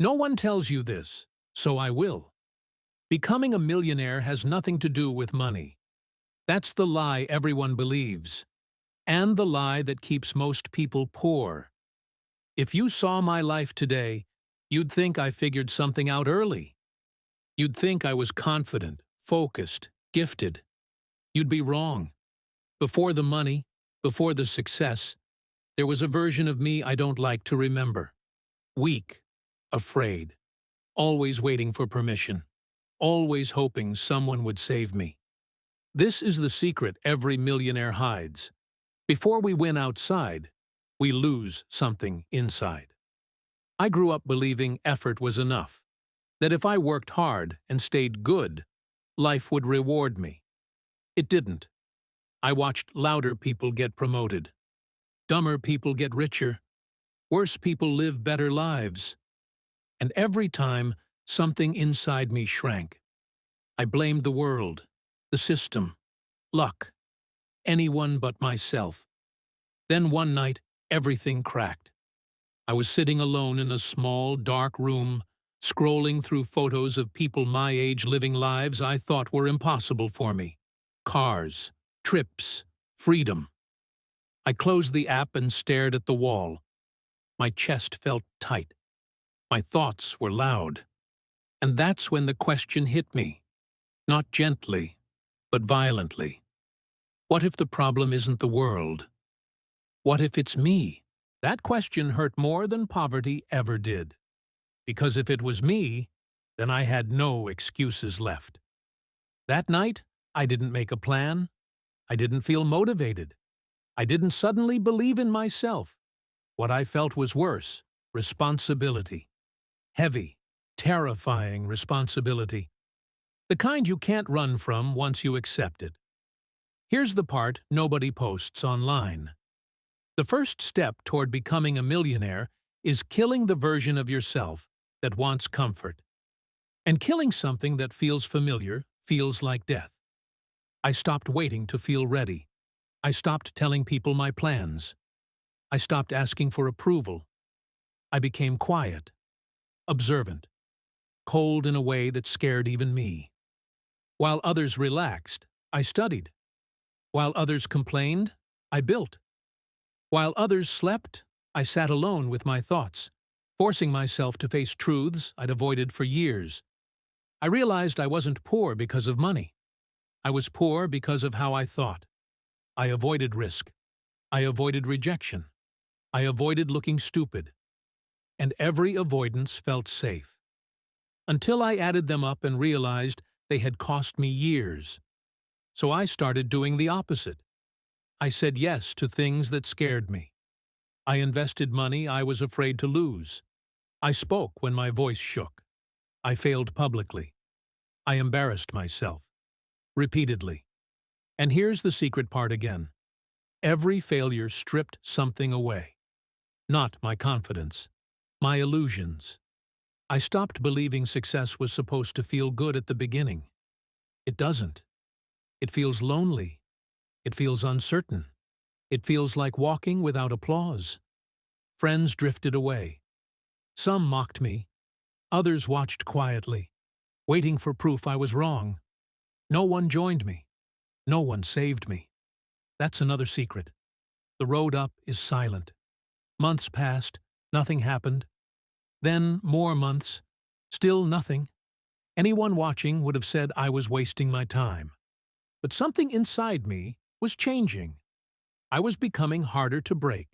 No one tells you this, so I will. Becoming a millionaire has nothing to do with money. That's the lie everyone believes, and the lie that keeps most people poor. If you saw my life today, you'd think I figured something out early. You'd think I was confident, focused, gifted. You'd be wrong. Before the money, before the success, there was a version of me I don't like to remember. Weak, afraid, always waiting for permission, always hoping someone would save me. This is the secret every millionaire hides. Before we win outside, we lose something inside. I grew up believing effort was enough, that if I worked hard and stayed good, life would reward me. It didn't. I watched louder people get promoted, dumber people get richer, worse people live better lives. And every time, something inside me shrank. I blamed the world, the system, luck, anyone but myself. Then one night, everything cracked. I was sitting alone in a small, dark room, scrolling through photos of people my age living lives I thought were impossible for me. Cars, trips, freedom. I closed the app and stared at the wall. My chest felt tight. My thoughts were loud. And that's when the question hit me. Not gently, but violently. What if the problem isn't the world? What if it's me? That question hurt more than poverty ever did. Because if it was me, then I had no excuses left. That night, I didn't make a plan. I didn't feel motivated. I didn't suddenly believe in myself. What I felt was worse: responsibility. Heavy, terrifying responsibility. The kind you can't run from once you accept it. Here's the part nobody posts online. The first step toward becoming a millionaire is killing the version of yourself that wants comfort. And killing something that feels familiar feels like death. I stopped waiting to feel ready. I stopped telling people my plans. I stopped asking for approval. I became quiet, observant, cold in a way that scared even me. While others relaxed, I studied. While others complained, I built. While others slept, I sat alone with my thoughts, forcing myself to face truths I'd avoided for years. I realized I wasn't poor because of money. I was poor because of how I thought. I avoided risk. I avoided rejection. I avoided looking stupid. And every avoidance felt safe. Until I added them up and realized they had cost me years. So I started doing the opposite. I said yes to things that scared me. I invested money I was afraid to lose. I spoke when my voice shook. I failed publicly. I embarrassed myself. Repeatedly. And here's the secret part again. Every failure stripped something away. Not my confidence. My illusions. I stopped believing success was supposed to feel good at the beginning. It doesn't. It feels lonely. It feels uncertain. It feels like walking without applause. Friends drifted away. Some mocked me. Others watched quietly, waiting for proof I was wrong. No one joined me. No one saved me. That's another secret. The road up is silent. Months passed, nothing happened. Then more months, still nothing. Anyone watching would have said I was wasting my time. But something inside me was changing. I was becoming harder to break.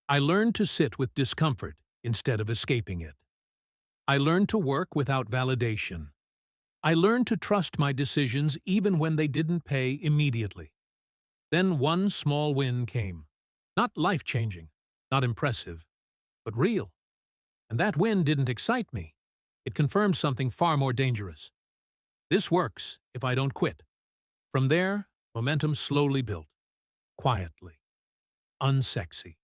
I learned to sit with discomfort instead of escaping it. I learned to work without validation. I learned to trust my decisions even when they didn't pay immediately. Then one small win came. Not life-changing, not impressive, but real. And that win didn't excite me. It confirmed something far more dangerous. This works if I don't quit. From there, momentum slowly built. Quietly. Unsexy.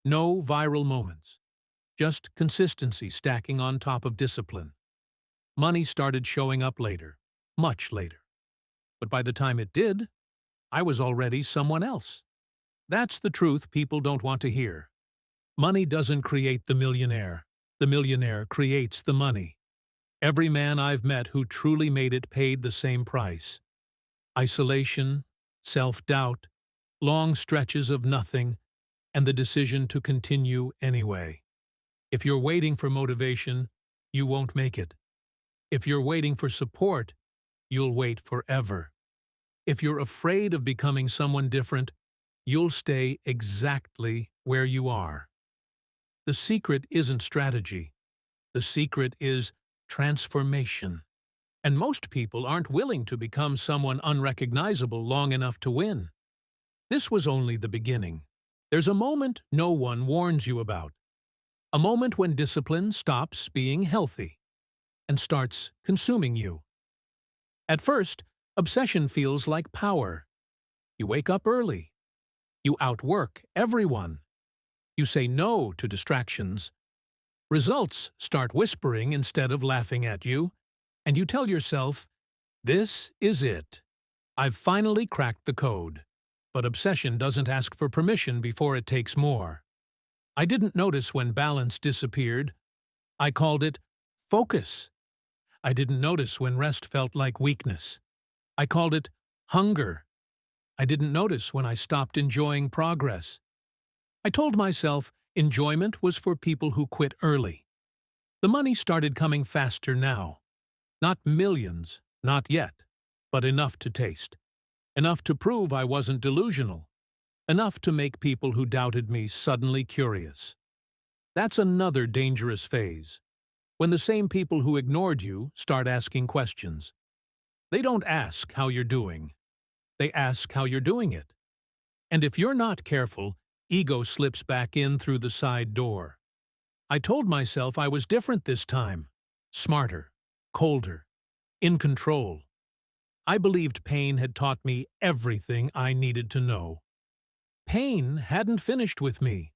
No viral moments. Just consistency stacking on top of discipline. Money started showing up later. Much later. But by the time it did, I was already someone else. That's the truth people don't want to hear. Money doesn't create the millionaire. The millionaire creates the money. Every man I've met who truly made it paid the same price. Isolation, self-doubt, long stretches of nothing, and the decision to continue anyway. If you're waiting for motivation, you won't make it. If you're waiting for support, you'll wait forever. If you're afraid of becoming someone different, you'll stay exactly where you are. The secret isn't strategy. The secret is transformation. And most people aren't willing to become someone unrecognizable long enough to win. This was only the beginning. There's a moment no one warns you about. A moment when discipline stops being healthy and starts consuming you. At first, obsession feels like power. You wake up early. You outwork everyone. You say no to distractions. Results start whispering instead of laughing at you, and you tell yourself, "This is it. I've finally cracked the code." But obsession doesn't ask for permission before it takes more. I didn't notice when balance disappeared. I called it focus. I didn't notice when rest felt like weakness. I called it hunger. I didn't notice when I stopped enjoying progress. I told myself enjoyment was for people who quit early. The money started coming faster now. Not millions, not yet, but enough to taste. Enough to prove I wasn't delusional. Enough to make people who doubted me suddenly curious. That's another dangerous phase. When the same people who ignored you start asking questions. They don't ask how you're doing. They ask how you're doing it. And if you're not careful, ego slips back in through the side door. I told myself I was different this time. Smarter, colder, in control. I believed pain had taught me everything I needed to know. Pain hadn't finished with me.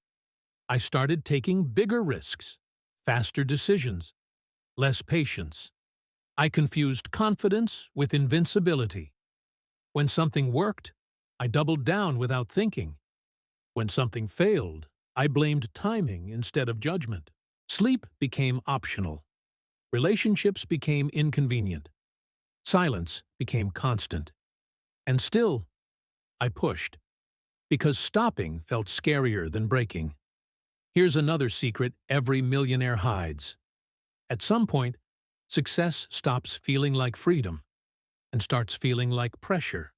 I started taking bigger risks, faster decisions, less patience. I confused confidence with invincibility. When something worked, I doubled down without thinking. When something failed, I blamed timing instead of judgment. Sleep became optional. Relationships became inconvenient. Silence became constant. And still, I pushed. Because stopping felt scarier than breaking. Here's another secret every millionaire hides. At some point, success stops feeling like freedom and starts feeling like pressure.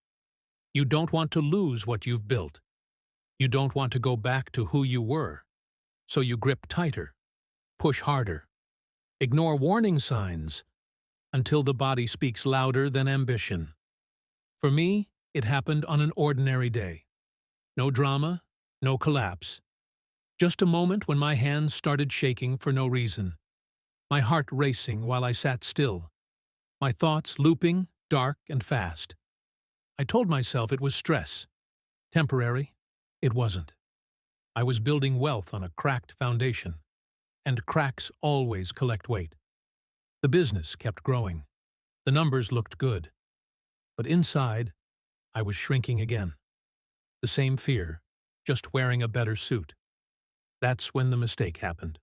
You don't want to lose what you've built. You don't want to go back to who you were. So you grip tighter, push harder, ignore warning signs until the body speaks louder than ambition. For me, it happened on an ordinary day. No drama, no collapse. Just a moment when my hands started shaking for no reason. My heart racing while I sat still. My thoughts looping, dark and fast. I told myself it was stress. Temporary. It wasn't. I was building wealth on a cracked foundation. And cracks always collect weight. The business kept growing. The numbers looked good. But inside, I was shrinking again. The same fear, just wearing a better suit. That's when the mistake happened.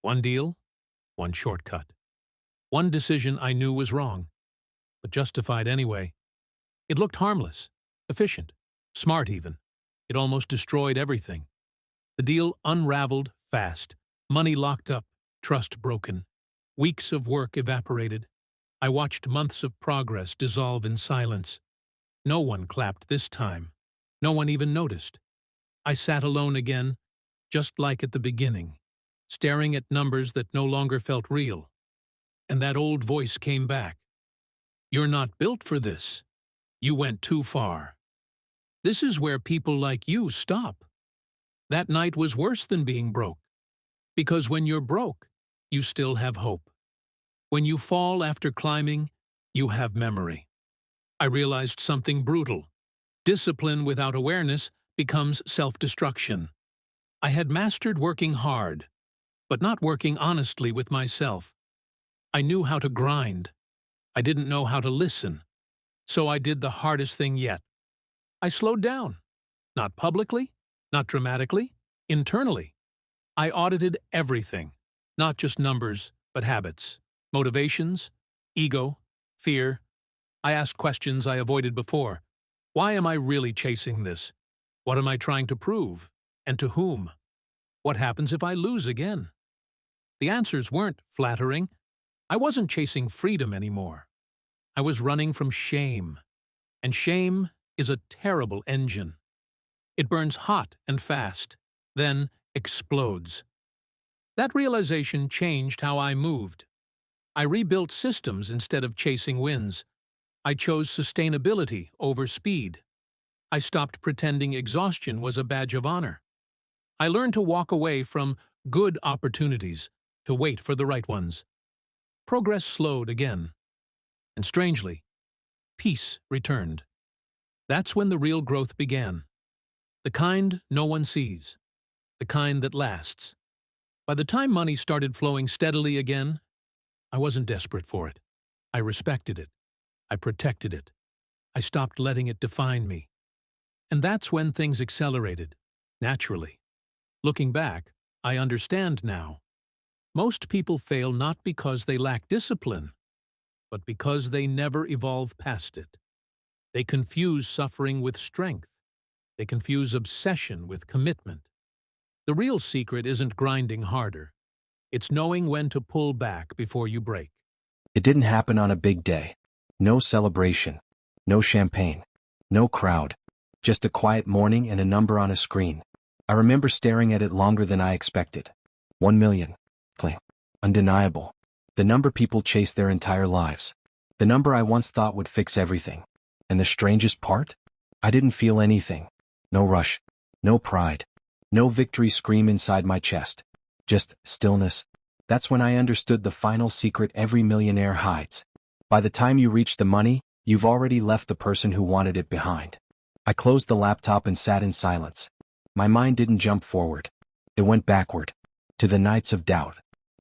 One deal, one shortcut. One decision I knew was wrong, but justified anyway. It looked harmless, efficient, smart even. It almost destroyed everything. The deal unraveled fast. Money locked up, trust broken. Weeks of work evaporated. I watched months of progress dissolve in silence. No one clapped this time. No one even noticed. I sat alone again, just like at the beginning, staring at numbers that no longer felt real. And that old voice came back. "You're not built for this. You went too far. This is where people like you stop." That night was worse than being broke. Because when you're broke, you still have hope. When you fall after climbing, you have memory. I realized something brutal. Discipline without awareness becomes self-destruction. I had mastered working hard, but not working honestly with myself. I knew how to grind. I didn't know how to listen. So I did the hardest thing yet. I slowed down. Not publicly, not dramatically, internally. I audited everything. Not just numbers, but habits, motivations, ego, fear. I asked questions I avoided before. Why am I really chasing this? What am I trying to prove? And to whom? What happens if I lose again? The answers weren't flattering. I wasn't chasing freedom anymore. I was running from shame. And shame is a terrible engine. It burns hot and fast, then explodes. That realization changed how I moved. I rebuilt systems instead of chasing wins. I chose sustainability over speed. I stopped pretending exhaustion was a badge of honor. I learned to walk away from good opportunities, to wait for the right ones. Progress slowed again. And strangely, peace returned. That's when the real growth began. The kind no one sees. The kind that lasts. By the time money started flowing steadily again, I wasn't desperate for it. I respected it. I protected it. I stopped letting it define me. And that's when things accelerated, naturally. Looking back, I understand now. Most people fail not because they lack discipline, but because they never evolve past it. They confuse suffering with strength. They confuse obsession with commitment. The real secret isn't grinding harder. It's knowing when to pull back before you break. It didn't happen on a big day. No celebration. No champagne. No crowd. Just a quiet morning and a number on a screen. I remember staring at it longer than I expected. 1 million. Clean. Undeniable. The number people chase their entire lives. The number I once thought would fix everything. And the strangest part? I didn't feel anything. No rush. No pride. No victory scream inside my chest. Just stillness. That's when I understood the final secret every millionaire hides. By the time you reach the money, you've already left the person who wanted it behind. I closed the laptop and sat in silence. My mind didn't jump forward. It went backward. To the nights of doubt.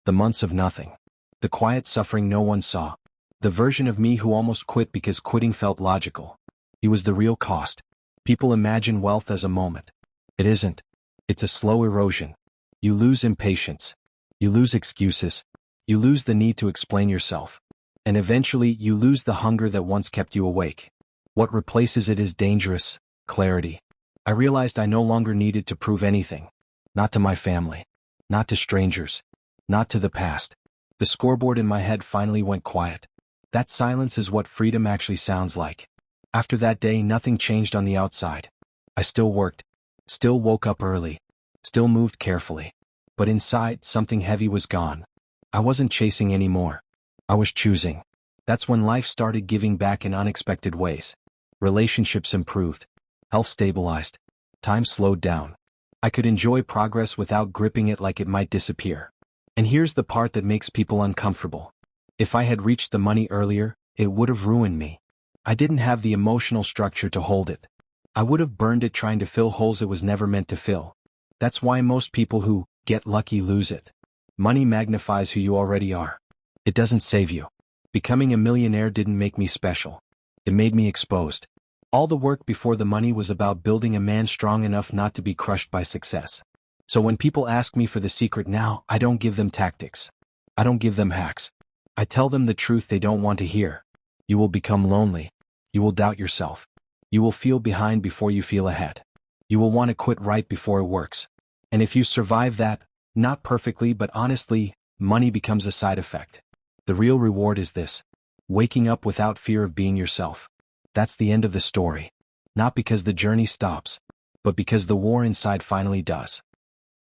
The months of nothing. The quiet suffering no one saw. The version of me who almost quit because quitting felt logical. It was the real cost. People imagine wealth as a moment. It isn't. It's a slow erosion. You lose impatience. You lose excuses. You lose the need to explain yourself. And eventually you lose the hunger that once kept you awake. What replaces it is dangerous clarity. I realized I no longer needed to prove anything. Not to my family. Not to strangers. Not to the past. The scoreboard in my head finally went quiet. That silence is what freedom actually sounds like. After that day, nothing changed on the outside. I still worked. Still woke up early. Still moved carefully. But inside, something heavy was gone. I wasn't chasing anymore. I was choosing. That's when life started giving back in unexpected ways. Relationships improved. Health stabilized. Time slowed down. I could enjoy progress without gripping it like it might disappear. And here's the part that makes people uncomfortable. If I had reached the money earlier, it would have ruined me. I didn't have the emotional structure to hold it. I would have burned it trying to fill holes it was never meant to fill. That's why most people who get lucky lose it. Money magnifies who you already are. It doesn't save you. Becoming a millionaire didn't make me special. It made me exposed. All the work before the money was about building a man strong enough not to be crushed by success. So when people ask me for the secret now, I don't give them tactics. I don't give them hacks. I tell them the truth they don't want to hear. You will become lonely. You will doubt yourself. You will feel behind before you feel ahead. You will want to quit right before it works. And if you survive that, not perfectly but honestly, money becomes a side effect. The real reward is this: waking up without fear of being yourself. That's the end of the story. Not because the journey stops, but because the war inside finally does.